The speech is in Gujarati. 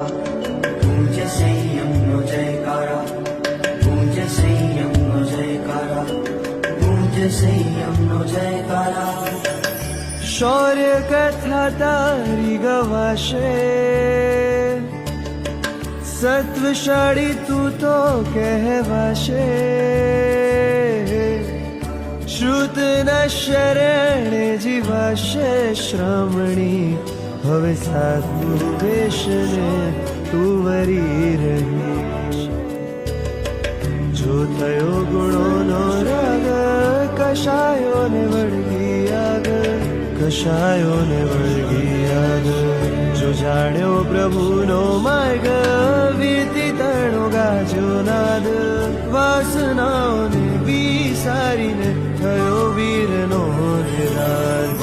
પૂજ્ય સંયમનો જયકારા, પૂજ્ય સંયમનો જયકારા, પૂજ્ય સંયમનો જયકારા. શૌર્ય કથા તારી ગવાશે, સત્વશાળી તું તો કહેવાશે. શ્રુતના શરણે જીવાશે શ્રમણી, હવે સાધુ વેશને તું વરી રહીશ. જો થયો ગુણોનો રાગ, કશાયોને વળગી આગ, કશાયોને વળગી આગ. જો જાણ્યો પ્રભુનો માર્ગ, વીતી તણો ગાજો નાદ. વાસનાઓને વિસારીને થયો વીરનો નિરાગ.